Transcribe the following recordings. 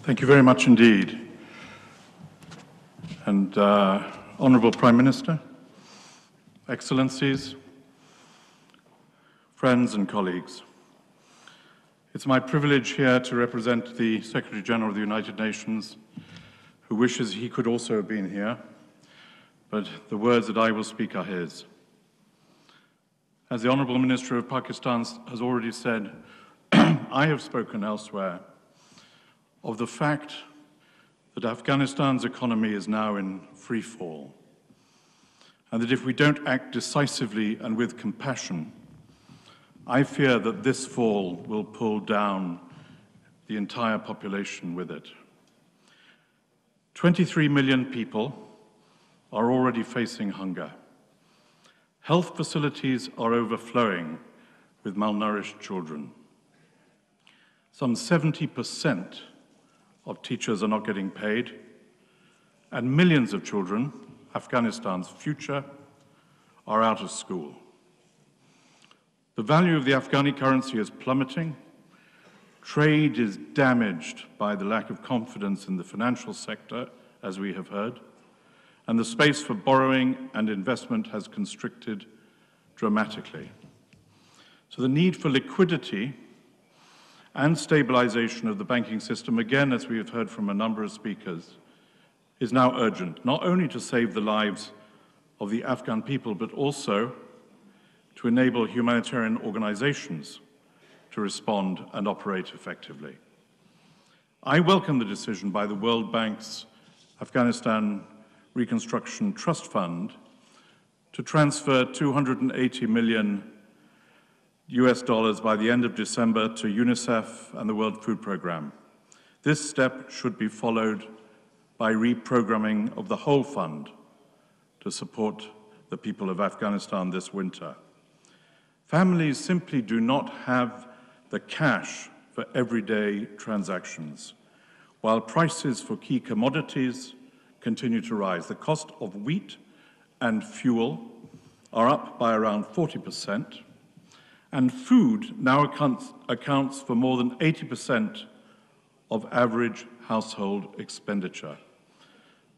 Thank you very much indeed. And Honourable Prime Minister, Excellencies, friends and colleagues, it's my privilege here to represent the Secretary-General of the United Nations, who wishes he could also have been here, but the words that I will speak are his. As the Honourable Minister of Pakistan has already said, I have spoken elsewhere of the fact that Afghanistan's economy is now in free fall, and that if we don't act decisively and with compassion, I fear that this fall will pull down the entire population with it. 23 million people are already facing hunger. Health facilities are overflowing with malnourished children. Some 70% of teachers are not getting paid, and millions of children, Afghanistan's future, are out of school. The value of the Afghani currency is plummeting. Trade is damaged by the lack of confidence in the financial sector, as we have heard, and the space for borrowing and investment has constricted dramatically. So the need for liquidity and stabilization of the banking system, again, as we have heard from a number of speakers, is now urgent, not only to save the lives of the Afghan people, but also to enable humanitarian organizations to respond and operate effectively. I welcome the decision by the World Bank's Afghanistan Reconstruction Trust Fund to transfer $280 million by the end of December to UNICEF and the World Food Programme. This step should be followed by reprogramming of the whole fund to support the people of Afghanistan this winter. Families simply do not have the cash for everyday transactions, while prices for key commodities continue to rise. The cost of wheat and fuel are up by around 40%, and food now accounts for more than 80% of average household expenditure.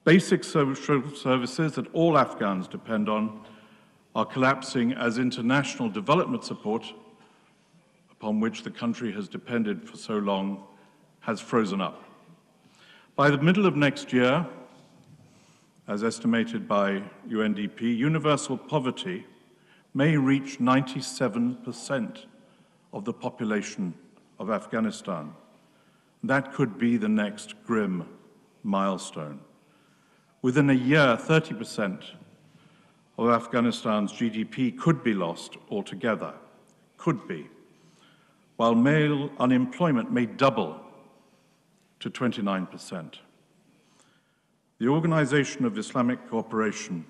Basic social services that all Afghans depend on are collapsing as international development support, upon which the country has depended for so long, has frozen up. By the middle of next year, as estimated by UNDP, universal poverty may reach 97% of the population of Afghanistan. That could be the next grim milestone. Within a year, 30% of Afghanistan's GDP could be lost altogether, could be, while male unemployment may double to 29%. The Organization of Islamic Cooperation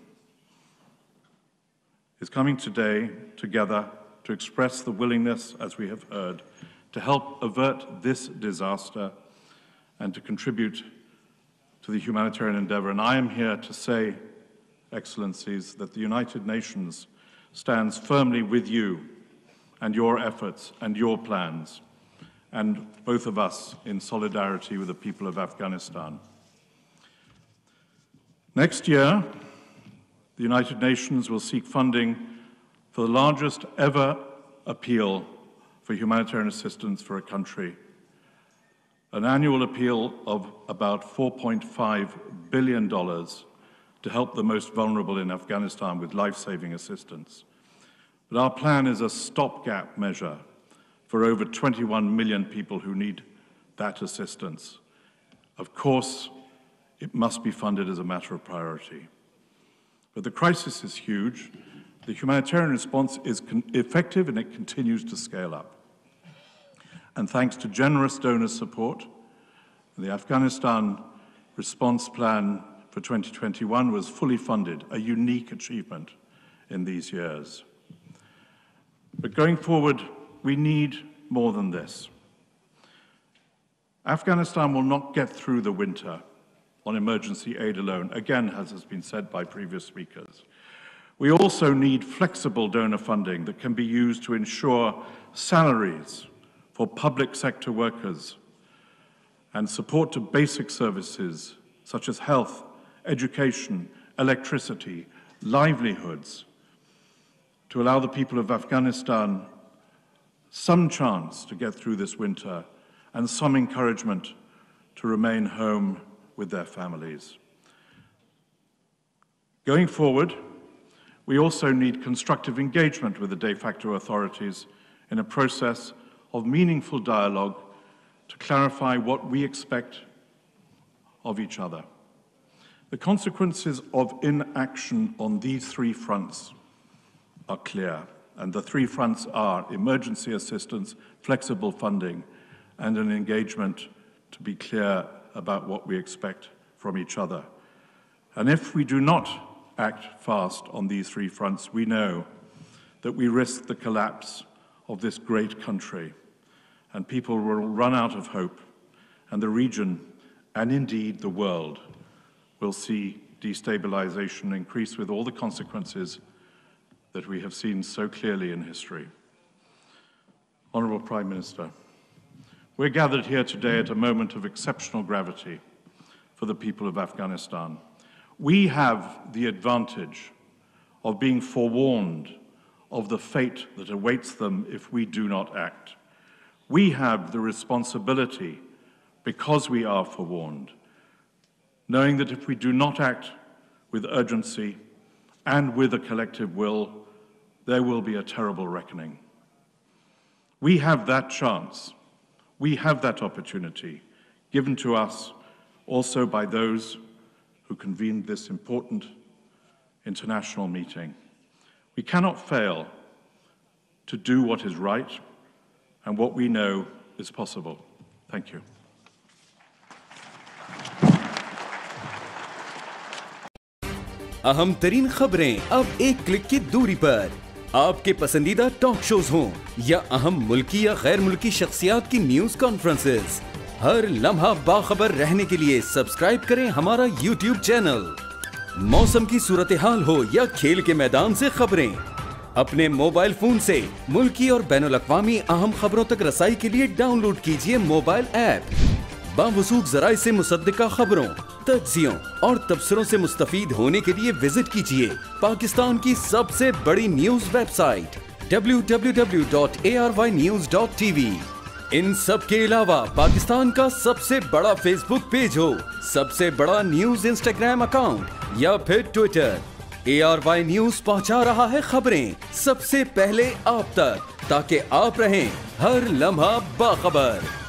is coming today together to express the willingness, as we have heard, to help avert this disaster and to contribute to the humanitarian endeavor. And I am here to say, Excellencies, that the United Nations stands firmly with you and your efforts and your plans, and both of us in solidarity with the people of Afghanistan. Next year, the United Nations will seek funding for the largest ever appeal for humanitarian assistance for a country, an annual appeal of about $4.5 billion to help the most vulnerable in Afghanistan with life-saving assistance. But our plan is a stopgap measure for over 21 million people who need that assistance. Of course, it must be funded as a matter of priority. But the crisis is huge. The humanitarian response is effective and it continues to scale up. And thanks to generous donor support, the Afghanistan response plan for 2021 was fully funded, a unique achievement in these years. But going forward, we need more than this. Afghanistan will not get through the winter on emergency aid alone, again, as has been said by previous speakers. We also need flexible donor funding that can be used to ensure salaries for public sector workers and support to basic services such as health, education, electricity, livelihoods, to allow the people of Afghanistan some chance to get through this winter and some encouragement to remain home with their families. Going forward, we also need constructive engagement with the de facto authorities in a process of meaningful dialogue to clarify what we expect of each other. The consequences of inaction on these three fronts are clear, and the three fronts are emergency assistance, flexible funding, and an engagement to be clear about what we expect from each other. And if we do not act fast on these three fronts, we know that we risk the collapse of this great country, and people will run out of hope, and the region, and indeed the world, will see destabilization increase with all the consequences that we have seen so clearly in history. Honourable Prime Minister, we're gathered here today at a moment of exceptional gravity for the people of Afghanistan. We have the advantage of being forewarned of the fate that awaits them if we do not act. We have the responsibility, because we are forewarned, knowing that if we do not act with urgency and with a collective will, there will be a terrible reckoning. We have that chance, we have that opportunity, given to us also by those who convened this important international meeting. We cannot fail to do what is right and what we know is possible. Thank you. अहम तरीन खबरें अब एक click की दूरी पर। आपके पसंदीदा टॉक शोज हों या अहम मुल्की या गैर मुल्की शख्सियात की न्यूज कॉन्फ्रेंसेस, हर लम्हा बाखबर रहने के लिए सब्सक्राइब करें हमारा YouTube चैनल। मौसम की सूरत हाल हो या खेल के मैदान से खबरें, अपने मोबाइल फोन से मुल्की और बैनुल-अक़वामी अहम खबरों तक रसाई के लिए डाउनलोड कीजिए मोबाइल ऐप। बावसूख ज़राए से मुसद्दिका खबरों, तज्ज़ियों और तबसरों से मुस्तफ़ीद होने के लिए विजिट कीजिए पाकिस्तान की सबसे बड़ी न्यूज वेबसाइट www.arYnews.tv। इन सब के अलावा पाकिस्तान का सबसे बड़ा फेसबुक पेज हो, सबसे बड़ा न्यूज इंस्टाग्राम अकाउंट या फिर ट्विटर, ARY न्यूज पहुंचा रहा है खबरें सबसे पहले आप तक, ताकि आप रहें हर लम्हा बाखबर।